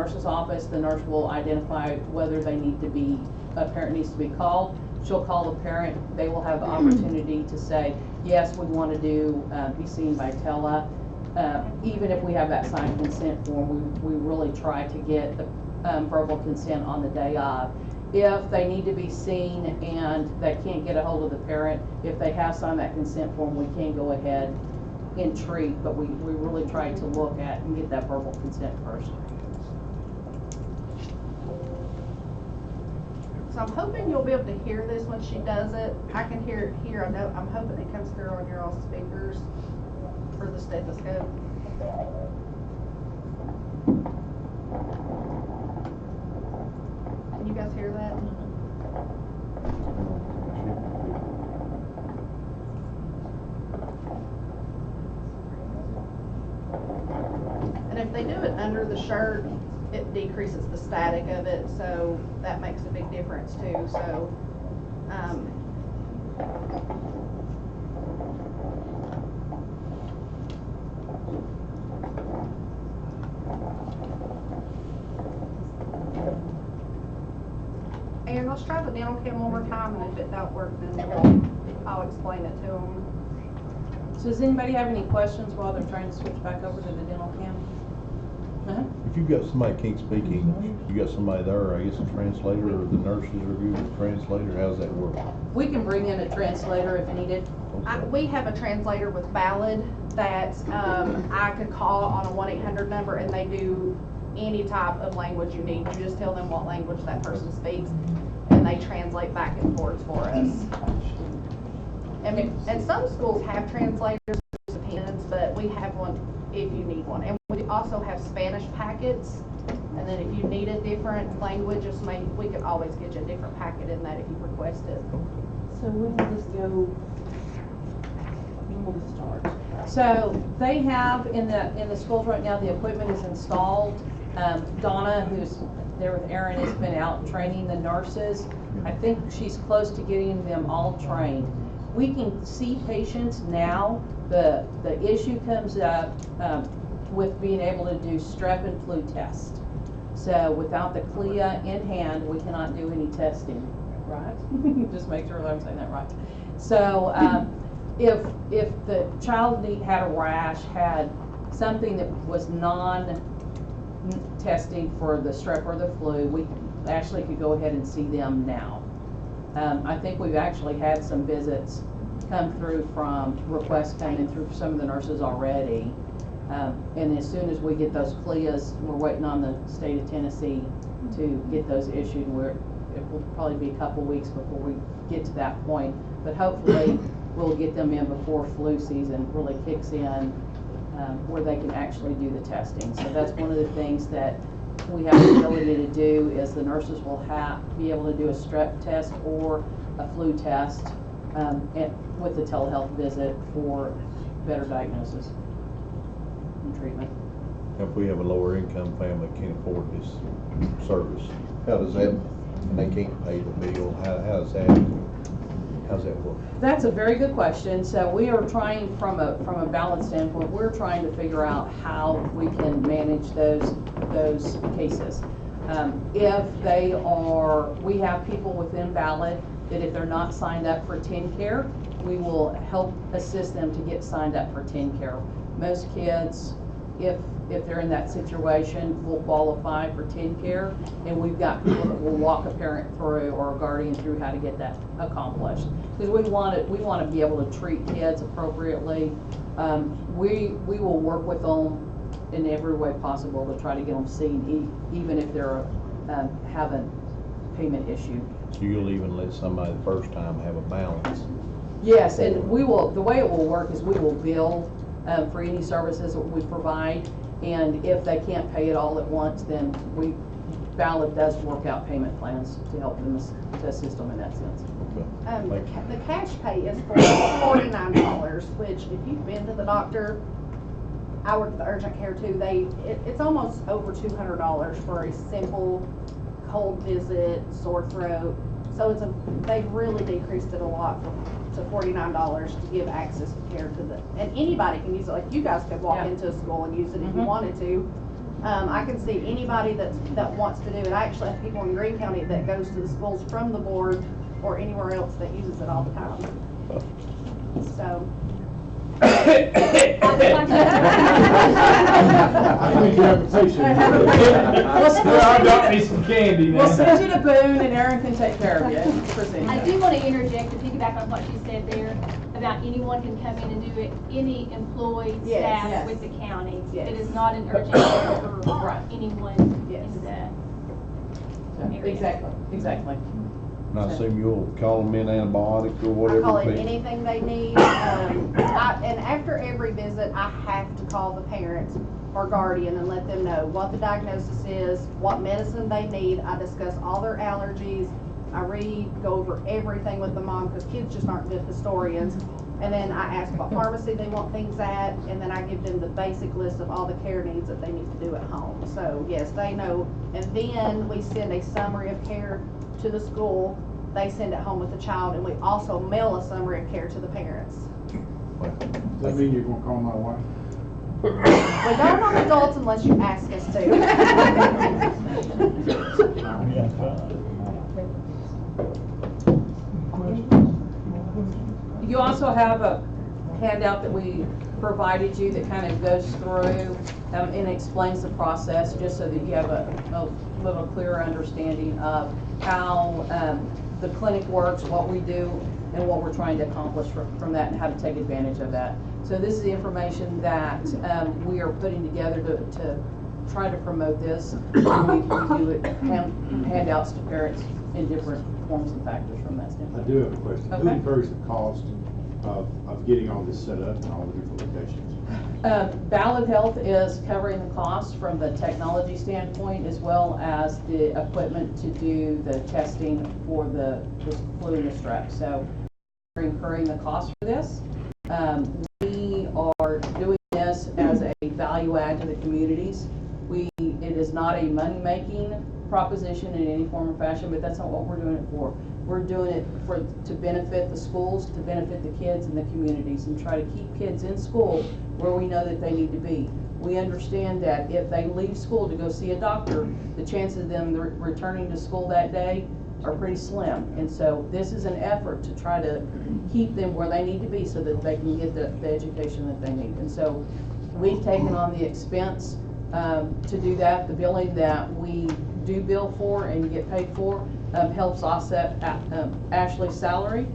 nurse's office, the nurse will identify whether they need to be, a parent needs to be called. She'll call the parent. They will have the opportunity to say, yes, we want to be seen by tele. Even if we have that signed consent form, we really try to get the verbal consent on the day of. If they need to be seen and they can't get a hold of the parent, if they have signed that consent form, we can go ahead and treat, but we really try to look at and get that verbal consent first. So I'm hoping you'll be able to hear this when she does it. I can hear it here. I know, I'm hoping it comes through on your all speakers for the stethoscope. Can you guys hear that? And if they do it under the shirt, it decreases the static of it, so that makes a big difference too. So, and let's try the dental cam one more time, and if it don't work, then I'll explain it to them. So does anybody have any questions while they're trying to switch back over to the dental cam? If you've got somebody that can't speak English, you got somebody there, I guess a translator, or the nurses review with a translator, how does that work? We can bring in a translator if needed. Okay. We have a translator with Ballad that I could call on a 1-800 number, and they do any type of language you need. You just tell them what language that person speaks, and they translate back and forth for us. And some schools have translators, depends, but we have one if you need one. And we also have Spanish packets, and then if you need a different language, we could always get you a different packet in that if you request it. So when will this go, when will this start? So they have in the schools right now, the equipment is installed. Donna, who's there with Erin, has been out training the nurses. I think she's close to getting them all trained. We can see patients now. The issue comes up with being able to do strep and flu test. So without the CLIA in hand, we cannot do any testing, right? Just make sure that I'm saying that right. So if the child had a rash, had something that was non-testing for the strep or the flu, we actually could go ahead and see them now. I think we've actually had some visits come through from requests coming through for some of the nurses already. And as soon as we get those CLIAs, we're waiting on the state of Tennessee to get those issued. It will probably be a couple weeks before we get to that point, but hopefully we'll get them in before flu season really kicks in, where they can actually do the testing. So that's one of the things that we have the ability to do, is the nurses will be able to do a strep test or a flu test with the telehealth visit for better diagnosis and treatment. If we have a lower income family that can't afford this service, how does that, and they can't pay the bill, how does that work? That's a very good question. So we are trying, from a balance standpoint, we're trying to figure out how we can manage those cases. If they are, we have people within Ballad that if they're not signed up for TennCare, we will help assist them to get signed up for TennCare. Most kids, if they're in that situation, will qualify for TennCare, and we've got people that will walk a parent through or a guardian through how to get that accomplished. Because we want to be able to treat kids appropriately. We will work with them in every way possible to try to get them seen, even if they're having payment issue. So you'll even let somebody the first time have a balance? Yes, and we will. The way it will work is we will bill for any services that we provide, and if they can't pay it all at once, then Ballad does work out payment plans to help them, to assist them in that sense. Okay. The cash pay is for $49, which if you've been to the doctor, I work at the urgent care too, it's almost over $200 for a simple cold visit, sore throat. So they've really decreased it a lot to $49 to give access to care to and anybody can use it. Like you guys could walk into a school and use it if you wanted to. I can see anybody that wants to do it. I actually have people in Greene County that goes to the schools from the board or anywhere else that uses it all the time. So. I think you have a patient. I got me some candy now. We'll send you to Boone and Aaron can take care of you. I do want to interject to piggyback on what she said there about anyone can come in and do it, any employed Yes, staff yes. with the county. Yes. It is not an urgent care for Right. anyone Yes. in the area. Exactly. And I assume you'll call them in antibiotic or I whatever. call it it be. anything they need. And after every visit, I have to call the parent or guardian and let them know what the diagnosis is, what medicine they need. I discuss all their allergies. I go over everything with the mom because kids just aren't good historians. And then I ask what pharmacy they want things at, and then I give them the basic list of all the care needs that they need to do at home. So yes, they know. And then we send a summary of care to the school. They send it home with the child, and we also mail a summary of care to the parents. Well, Does that mean you're gonna call my wife? We don't on adults unless you ask us to. You also have a handout that we provided you that kind of goes through and explains the process, just so that you have a little clearer understanding of how the clinic works, what we do, and what we're trying to accomplish from that, and how to take advantage of that. So this is the information that we are putting together to try to promote this. And we do it, handouts to parents in different forms and factors from that I standpoint. do have a question. Who Okay. incurs the cost of getting all this set up in all the different locations? Ballot Health is covering the cost from the technology standpoint, as well as the equipment to do the testing for the flu and the strep. So we're incurring the cost for this. We are doing this as a value add to the communities. It is not a money-making proposition in any form or fashion, but that's not what we're doing it for. We're doing it to benefit the schools, to benefit the kids and the communities, and try to keep kids in school where we know that they need to be. We understand that if they leave school to go see a doctor, the chances of them returning to school that day are pretty slim. And so this is an effort to try to keep them where they need to be so that they can get the education that they need. And so we've taken on the expense to do that. The billing that we do bill for and get paid for helps offset Ashley's salary.